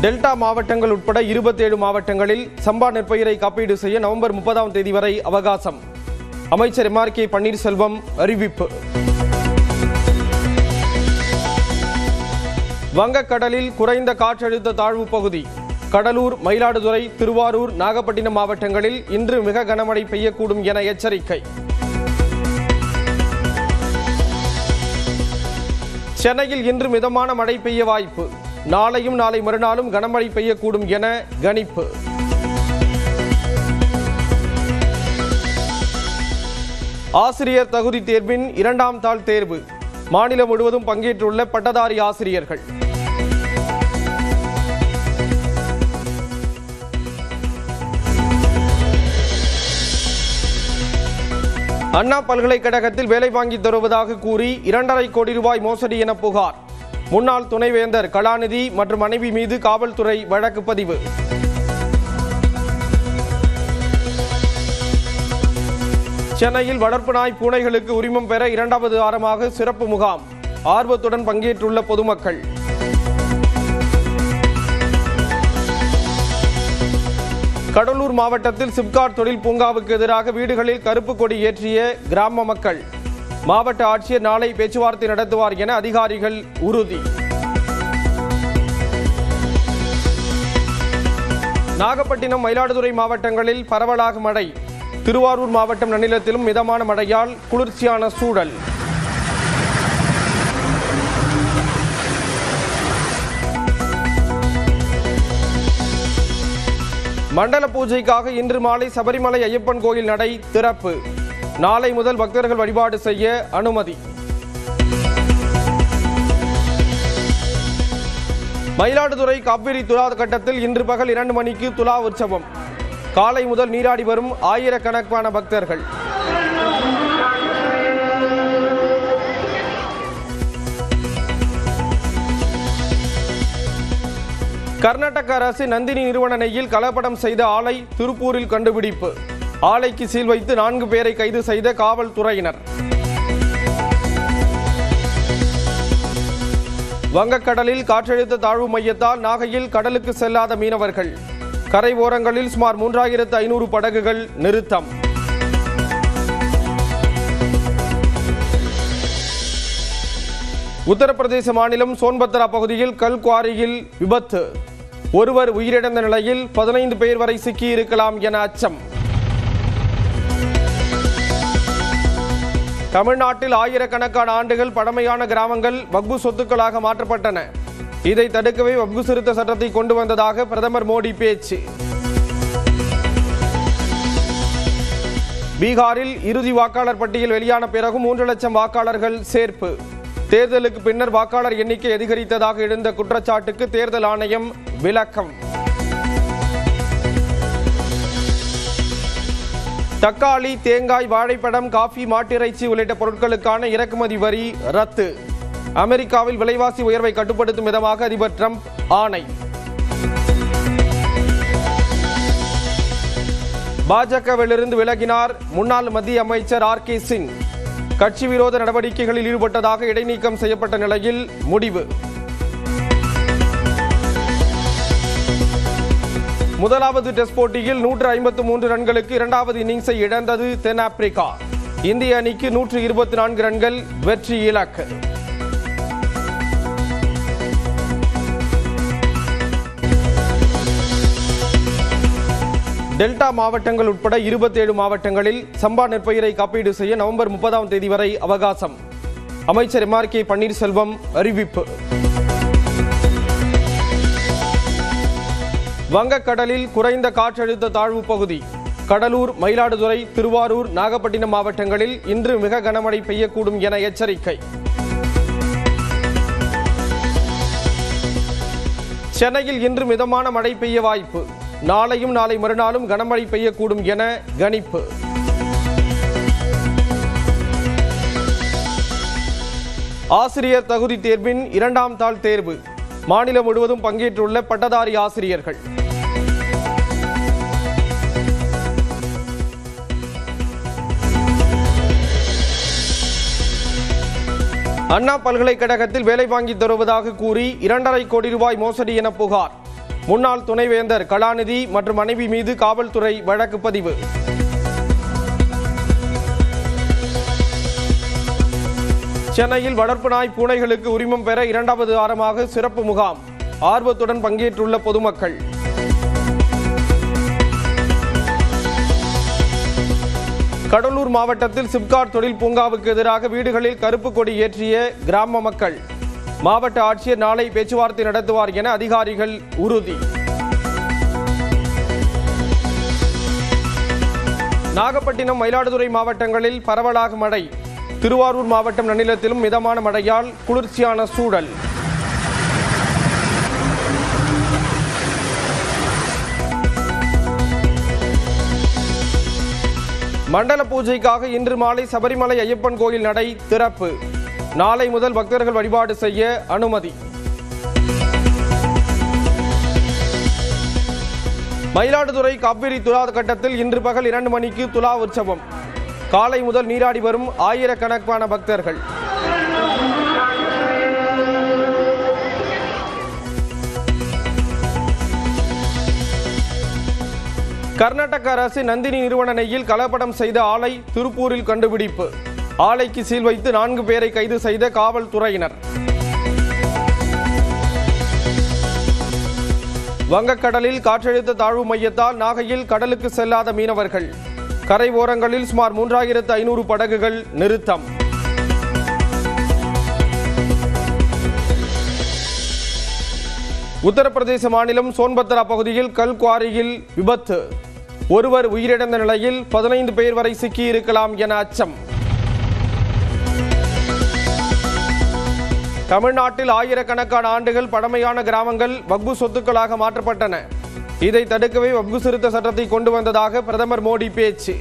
Delta மாவட்டங்கள் உட்பட 27 மாவட்டங்களில் சம்பா நெற்பயிரை காப்பீடு செய்ய நவம்பர் 30ஆம் தேதி வரை அவகாசம். அமைச்சர் MRK பன்னீர்செல்வம் அறிவிப்பு. வங்கக்கடலில் குறைந்த காற்றழுத்த தாழ்வு பகுதி. கடலூர், மயிலாடுதுறை, திருவாரூர், நாகப்பட்டினம் மாவட்டங்களில் இன்று மிக கனமழை பெய்யக்கூடும் என எச்சரிக்கை. சென்னையில் இன்று மிதமான மழை பெய்ய வாய்ப்பு. நாளையும் நாளை மறுநாளும் கனமழை பெய்யக்கூடும் என கணிப்பு. ஆசிரியர் தகுதி தேர்வின் 2ஆம் தாள் தேர்வு. மாநிலம் முழுவதும் பங்கேற்றுள்ள பட்டதாரி ஆசிரியர்கள். அண்ணா பல்கலைக்கழகத்தில் வேலை வாங்கி தருவதாக கூறி 2.5 கோடி ரூபாய் மோசடி என புகார். முன்னாள் துணைவேந்தர் கலாநிதி மற்றும் மனைவி மீது காவல்துறை வழக்கு பதிவு. சென்னையில் வளர்ப்பு நாய் பூனைகளுக்கு உரிமம் பெற 2வது வாரமாக சிறப்பு முகாம். ஆர்வத்துடன் பங்கேற்றுள்ள பொதுமக்கள். கடலூர் மாவட்டத்தில் சிப்காட் தொழில் பூங்காவுக்கு எதிராக வீடுகளில் கருப்பு கொடி ஏற்றிய கிராம மக்கள். மாவட்ட ஆட்சியர் நாளை பேச்சுவார்த்தை நடத்துவார் என அதிகாரிகள் உறுதி. நாகப்பட்டினம், மயிலாடுதுறை மாவட்டங்களில் பரவலாக மழை. திருவாரூர் மாவட்டம் நன்னிலத்திலும் மிதமான மழையால் குளிர்ச்சியான சூழல். மண்டல பூஜைக்காக இன்று மாலை சபரிமலை ஐயப்பன் கோயில் நடை திறப்பு. நாளை முதல் பக்தர்கள் வழிபாடு செய்ய அனுமதி. மயிலாடுதுறை காவிரி துலா கட்டத்தில் இன்று பகல் 2 மணிக்கு துலா உற்சவம். காலை முதல் நீராடி வரும் ஆயிரக்கணக்கான பக்தர்கள். கர்நாடக அரசு நந்தினி நிறுவனத்தில் கலப்படம் செய்த ஆலை திருப்பூரில் கண்டுபிடிப்பு. ஆலைக்கு சீல் வைத்து 4 பேரை கைது செய்த காவல்துறையினர். வங்கக்கடலில் காற்றழுத்த தாழ்வு மையத்தால் நாகையில் கடலுக்கு செல்லாத மீனவர்கள். கரை ஓரங்களில் சுமார் 3500 படகுகள் நிறுத்தம். உத்தரப்பிரதேச மாநிலம் சோன்பத்ரா பகுதியில் கல்குவாரியில் விபத்து. ஒருவர் உயிரிழந்த நிலையில் 15 பேர் வரை சிக்கியிருக்கலாம் என அச்சம். தமிழ்நாட்டில் ஆயிரக்கணக்கான ஆண்டுகள் பழமையான கிராமங்கள் வக்பு சொத்துக்களாக மாற்றப்பட்டன. இதை தடுக்கவே வக்பு திருத்த சட்டத்தை கொண்டு வந்ததாக பிரதமர் மோடி பேச்சு. பீகாரில் இறுதி வாக்காளர் பட்டியல் வெளியான பிறகு 3 லட்சம் வாக்காளர்கள் சேர்ப்பு. தேர்தலுக்கு பின்னர் வாக்காளர் எண்ணிக்கை அதிகரித்ததாக எழுந்த குற்றச்சாட்டுக்கு தேர்தல் ஆணையம் விளக்கம். தக்காளி, தேங்காய், வாழைப்பழம், காஃபி, மாட்டிறைச்சி உள்ளிட்ட பொருட்களுக்கான இறக்குமதி வரி ரத்து. அமெரிக்காவில் விலைவாசி உயர்வை கட்டுப்படுத்தும் விதமாக அதிபர் டிரம்ப் ஆணை. பாஜகவிலிருந்து விலகினார் முன்னாள் மத்திய அமைச்சர் RK சிங். கட்சி விரோத நடவடிக்கைகளில் ஈடுபட்டதாக இடைநீக்கம் செய்யப்பட்ட நிலையில் முடிவு. முதலாவது டெஸ்ட் போட்டியில் 153 ரன்களுக்கு 2வது இன்னிங்ஸை இழந்தது தென்னாப்பிரிக்கா. இந்திய அணிக்கு 124 ரன்கள் வெற்றி இலக்கு. டெல்டா மாவட்டங்கள் உட்பட 27 மாவட்டங்களில் சம்பா நெற்பயிரை காப்பீடு செய்ய நவம்பர் 30ஆம் தேதி வரை அவகாசம். அமைச்சர் MRK பன்னீர்செல்வம் அறிவிப்பு. வங்கக்கடலில் குறைந்த காற்றழுத்த தாழ்வு பகுதி. கடலூர், மயிலாடுதுறை, திருவாரூர், நாகப்பட்டினம் மாவட்டங்களில் இன்று மிக கனமழை பெய்யக்கூடும் என எச்சரிக்கை. சென்னையில் இன்று மிதமான மழை பெய்ய வாய்ப்பு. நாளையும் நாளை மறுநாளும் கனமழை பெய்யக்கூடும் என கணிப்பு. ஆசிரியர் தகுதி தேர்வின் 2ஆம் தாள் தேர்வு. மாநிலம் முழுவதும் பங்கேற்றுள்ள பட்டதாரி ஆசிரியர்கள். அண்ணா பல்கலைக்கழகத்தில் வேலை வாங்கி தருவதாக கூறி 2.5 கோடி ரூபாய் மோசடி என புகார். முன்னாள் துணைவேந்தர் கலாநிதி மற்றும் மனைவி மீது காவல்துறை வழக்கு பதிவு. சென்னையில் வளர்ப்பு நாய் பூனைகளுக்கு உரிமம் பெற 2வது வாரமாக சிறப்பு முகாம். ஆர்வத்துடன் பங்கேற்றுள்ள பொதுமக்கள். கடலூர் மாவட்டத்தில் சிப்காட் தொழில் பூங்காவுக்கு எதிராக வீடுகளில் கருப்பு கொடி ஏற்றிய கிராம மக்கள். மாவட்ட ஆட்சியர் நாளை பேச்சுவார்த்தை நடத்துவார் என அதிகாரிகள் உறுதி. நாகப்பட்டினம், மயிலாடுதுறை மாவட்டங்களில் பரவலாக மழை. திருவாரூர் மாவட்டம் நன்னிலத்திலும் மிதமான மழையால் குளிர்ச்சியான சூழல். மண்டல பூஜைக்காக இன்று மாலை சபரிமலை ஐயப்பன் கோயில் நடை திறப்பு. நாளை முதல் பக்தர்கள் வழிபாடு செய்ய அனுமதி. மயிலாடுதுறை காவிரி துலா கட்டத்தில் இன்று பகல் 2 மணிக்கு துலா உற்சவம். காலை முதல் நீராடி வரும் ஆயிரக்கணக்கான பக்தர்கள். கர்நாடக அரசு நந்தினி நிறுவன நெய்யில் கலப்படம் செய்த ஆலை திருப்பூரில் கண்டுபிடிப்பு. ஆலைக்கு சீல் வைத்து 4 பேரை கைது செய்த காவல்துறையினர். வங்கக்கடலில் காற்றழுத்த தாழ்வு மையத்தால் நாகையில் கடலுக்கு செல்லாத மீனவர்கள். கரை ஓரங்களில் சுமார் 3500 படகுகள் நிறுத்தம். உத்தரப்பிரதேச மாநிலம் சோன்பத்ரா பகுதியில் கல் குவாரியில் விபத்து. ஒருவர் உயிரிழந்த நிலையில் 15 பேர் வரை சிக்கியிருக்கலாம் என அச்சம். தமிழ்நாட்டில் ஆயிரக்கணக்கான ஆண்டுகள் பழமையான கிராமங்கள் வக்பு சொத்துக்களாக மாற்றப்பட்டன. இதை தடுக்கவே வக்பு திருத்த சட்டத்தை கொண்டு வந்ததாக பிரதமர் மோடி பேச்சு.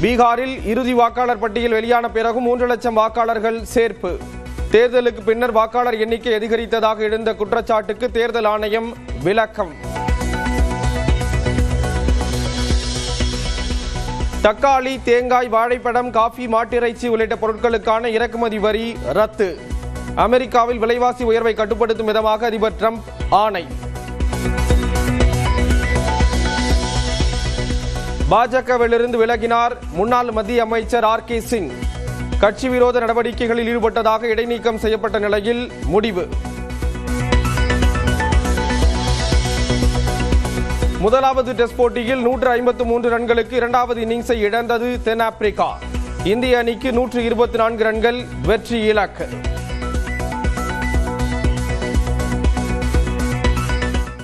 பீகாரில் இறுதி வாக்காளர் பட்டியல் வெளியான பிறகு 3 லட்சம் வாக்காளர்கள் சேர்ப்பு. தேர்தலுக்கு பின்னர் வாக்காளர் எண்ணிக்கை அதிகரித்ததாக எழுந்த குற்றச்சாட்டுக்கு தேர்தல் ஆணையம் விளக்கம். தக்காளி, தேங்காய், வாழைப்பழம், காஃபி, மாட்டிறைச்சி உள்ளிட்ட பொருட்களுக்கான இறக்குமதி வரி ரத்து. அமெரிக்காவில் விலைவாசி உயர்வை கட்டுப்படுத்தும் விதமாக அதிபர் டிரம்ப் ஆணை. பாஜகவிலிருந்து விலகினார் முன்னாள் மத்திய அமைச்சர் RK சிங். கட்சி விரோத நடவடிக்கைகளில் ஈடுபட்டதாக இடைநீக்கம் செய்யப்பட்ட நிலையில் முடிவு. முதலாவது டெஸ்ட் போட்டியில் 153 ரன்களுக்கு 2வது இன்னிங்ஸை இழந்தது தென்னாப்பிரிக்கா. இந்திய அணிக்கு 124 ரன்கள் வெற்றி இலக்கு.